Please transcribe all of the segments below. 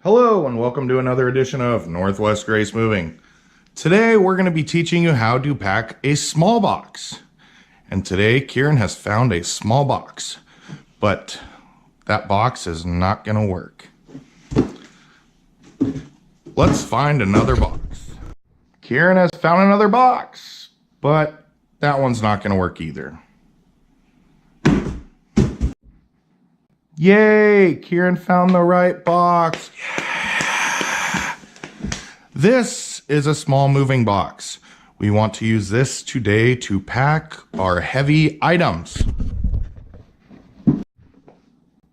Hello and welcome to another edition of Northwest Grace Moving. Today we're going to be teaching you how to pack a small box. And today Kieran has found a small box, but that box is not going to work. Let's find another box. Kieran has found another box, but that one's not going to work either. Yay! Kieran found the right box. Yeah. This is a small moving box. We want to use this today to pack our heavy items.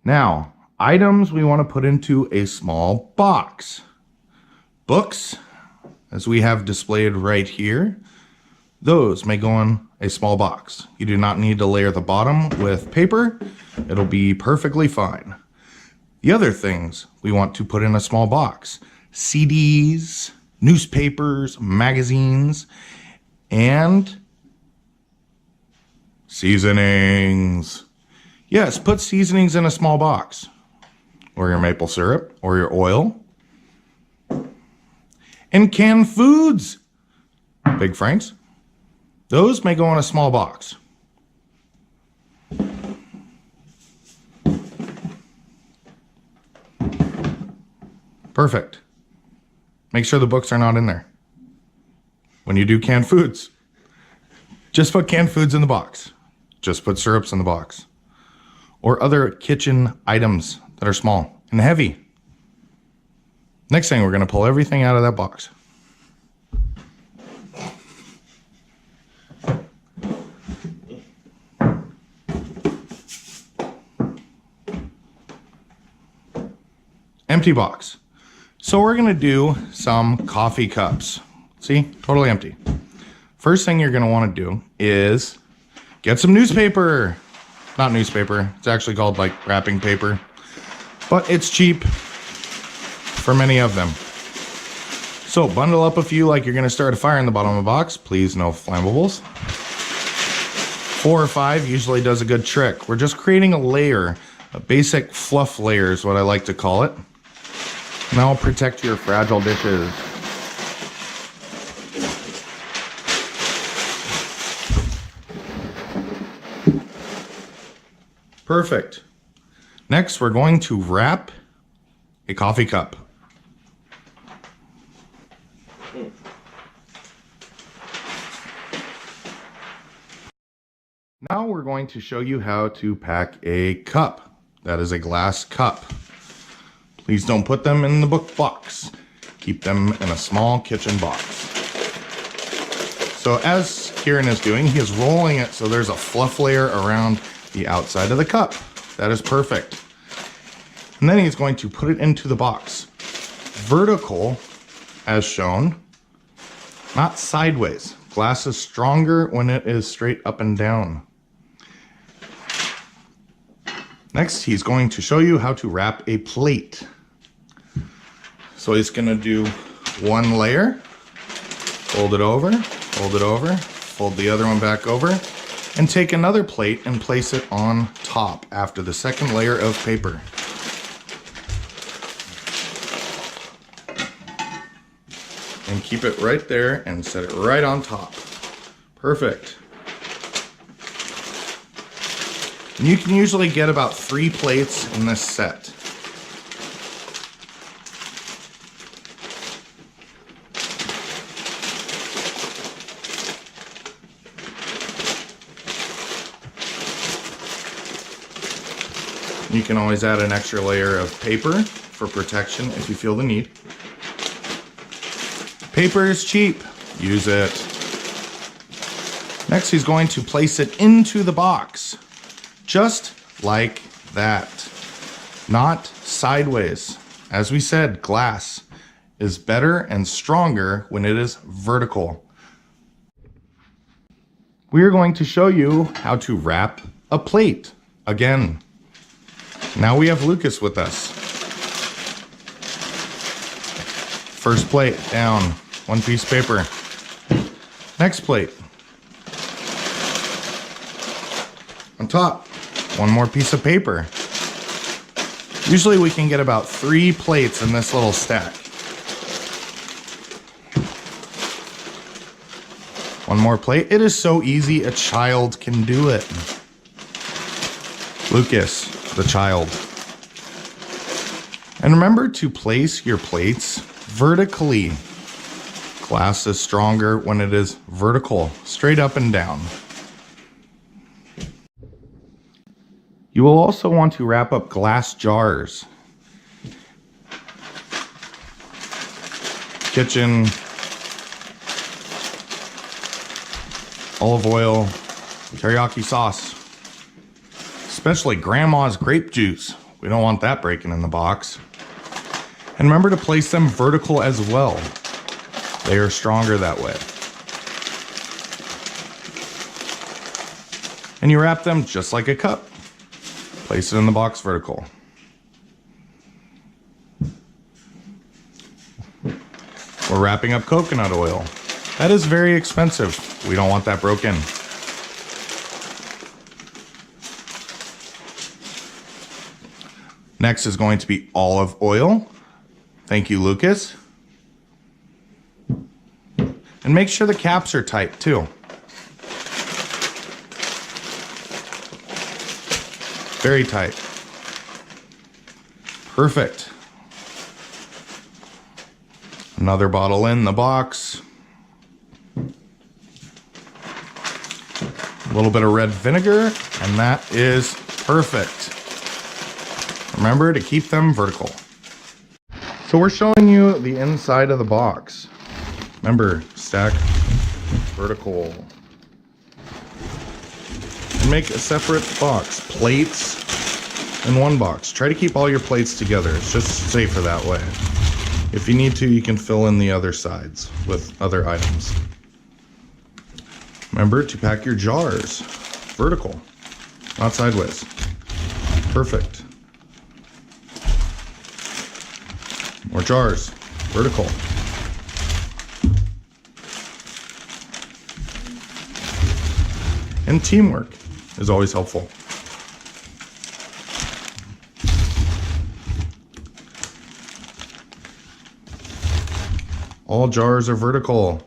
Now, items we want to put into a small box. Books, as we have displayed right here, those may go in a small box. You do not need to layer the bottom with paper. It'll be perfectly fine. The other things we want to put in a small box: CDs, newspapers, magazines, and seasonings. Yes, put seasonings in a small box. Or your maple syrup, or your oil. And canned foods. Big Franks. Those may go in a small box. Perfect. Make sure the books are not in there. When you do canned foods, just put canned foods in the box. Just put syrups in the box. Or other kitchen items that are small and heavy. Next thing, we're going to pull everything out of that box. Empty box. So we're going to do some coffee cups. See, totally empty. First thing you're going to want to do is get some newspaper. Not newspaper, it's actually called like wrapping paper, but it's cheap for many of them. So bundle up a few like you're going to start a fire in the bottom of the box. Please, no flammables. 4 or 5 usually does a good trick. We're just creating a layer, a basic fluff layer is what I like to call it. And that'll protect your fragile dishes. Perfect. Next, we're going to wrap a coffee cup. Now we're going to show you how to pack a cup. That is a glass cup. Please don't put them in the book box. Keep them in a small kitchen box. So as Kieran is doing, he is rolling it so there's a fluff layer around the outside of the cup. That is perfect. And then he's going to put it into the box. Vertical, as shown, not sideways. Glass is stronger when it is straight up and down. Next, he's going to show you how to wrap a plate. So he's going to do one layer, fold it over, fold the other one back over, and take another plate and place it on top after the second layer of paper. And keep it right there and set it right on top. Perfect. And you can usually get about 3 plates in this set. You can always add an extra layer of paper for protection if you feel the need. Paper is cheap. Use it. Next, he's going to place it into the box. Just like that. Not sideways. As we said, glass is better and stronger when it is vertical. We are going to show you how to wrap a plate. Again, now we have Lucas with us. First plate down, 1 piece of paper. Next plate. On top, 1 more piece of paper. Usually we can get about 3 plates in this little stack. One more plate. It is so easy, a child can do it. Lucas, the child. And remember to place your plates vertically. Glass is stronger when it is vertical, straight up and down. You will also want to wrap up glass jars. Kitchen, olive oil, teriyaki sauce, especially grandma's grape juice. We don't want that breaking in the box. And remember to place them vertical as well. They are stronger that way. And you wrap them just like a cup. Place it in the box vertical. We're wrapping up coconut oil. That is very expensive. We don't want that broken. Next is going to be olive oil. Thank you, Lucas. And make sure the caps are tight too. Very tight. Perfect. Another bottle in the box. A little bit of red vinegar, and that is perfect. Remember to keep them vertical. So we're showing you the inside of the box. Remember, stack vertical. And make a separate box. Plates in one box. Try to keep all your plates together. It's just safer that way. If you need to, you can fill in the other sides with other items. Remember to pack your jars vertical, not sideways. Perfect. More jars, vertical. And teamwork is always helpful. All jars are vertical.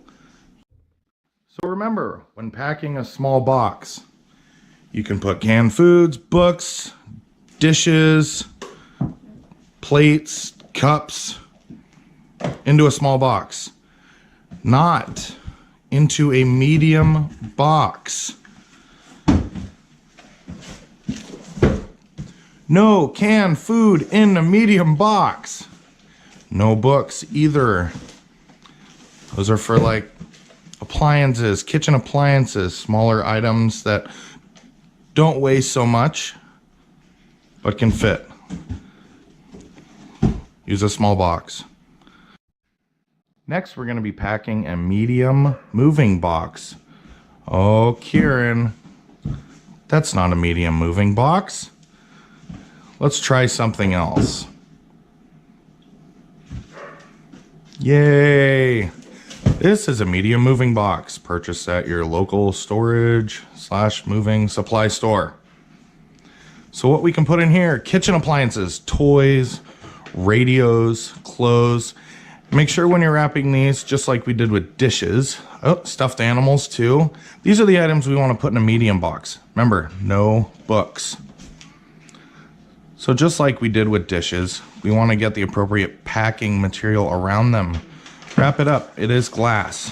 So remember, when packing a small box, you can put canned foods, books, dishes, plates, cups into a small box, not into a medium box. No canned food in a medium box. No books either. Those are for like appliances, kitchen appliances, smaller items that don't weigh so much, but can fit. Use a small box. Next, we're going to be packing a medium moving box. Oh, Kieran, that's not a medium moving box. Let's try something else. Yay! This is a medium moving box purchased at your local storage/moving supply store. So what we can put in here, kitchen appliances, toys, radios, clothes. Make sure when you're wrapping these, just like we did with dishes, stuffed animals too. These are the items we want to put in a medium box. Remember, no books. So just like we did with dishes, we want to get the appropriate packing material around them. Wrap it up. It is glass.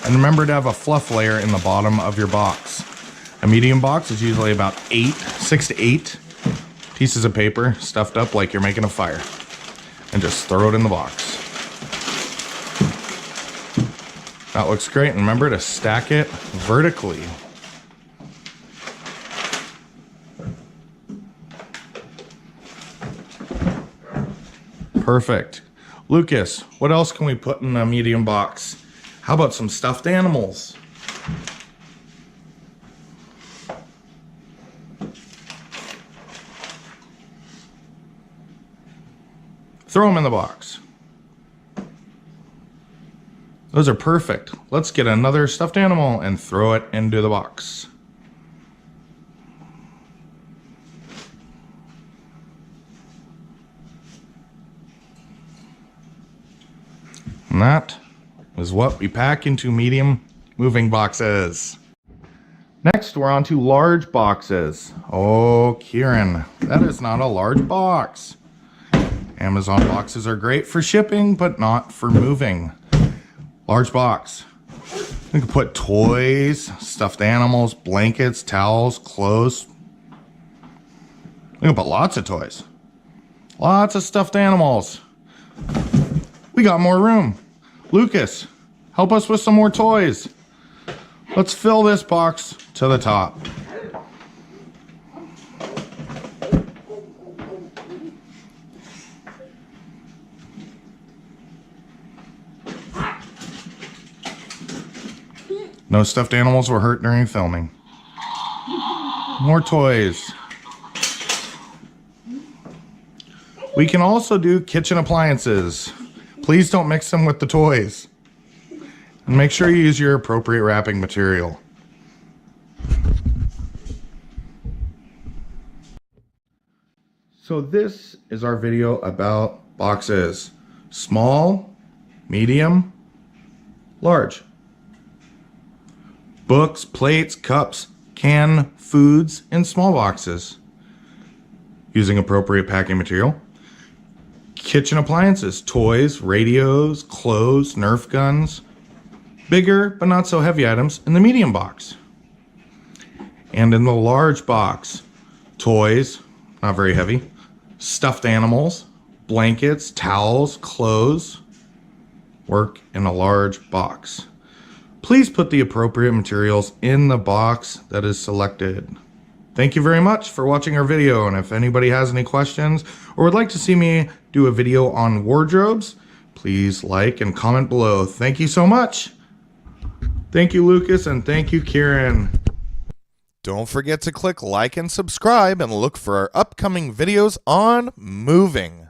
And remember to have a fluff layer in the bottom of your box. A medium box is usually about 6 to 8 pieces of paper stuffed up like you're making a fire. And just throw it in the box. That looks great. And remember to stack it vertically. Perfect. Lucas, what else can we put in a medium box? How about some stuffed animals? Throw them in the box. Those are perfect. Let's get another stuffed animal and throw it into the box. And that is what we pack into medium moving boxes. Next, we're on to large boxes. Oh, Kieran, that is not a large box. Amazon boxes are great for shipping, but not for moving. Large box. We can put toys, stuffed animals, blankets, towels, clothes. We can put lots of toys. Lots of stuffed animals. We got more room. Lucas, help us with some more toys. Let's fill this box to the top. No stuffed animals were hurt during filming. More toys. We can also do kitchen appliances. Please don't mix them with the toys. And make sure you use your appropriate wrapping material. So this is our video about boxes. Small, medium, large. Books, plates, cups, canned foods in small boxes. Using appropriate packing material. Kitchen appliances, toys, radios, clothes, Nerf guns. Bigger but not so heavy items in the medium box. And in the large box, toys, not very heavy, stuffed animals, blankets, towels, clothes, work in a large box. Please put the appropriate materials in the box that is selected. Thank you very much for watching our video, and if anybody has any questions or would like to see me do a video on wardrobes, please like and comment below. Thank you so much. Thank you, Lucas, and thank you, Kieran. Don't forget to click like and subscribe and look for our upcoming videos on moving.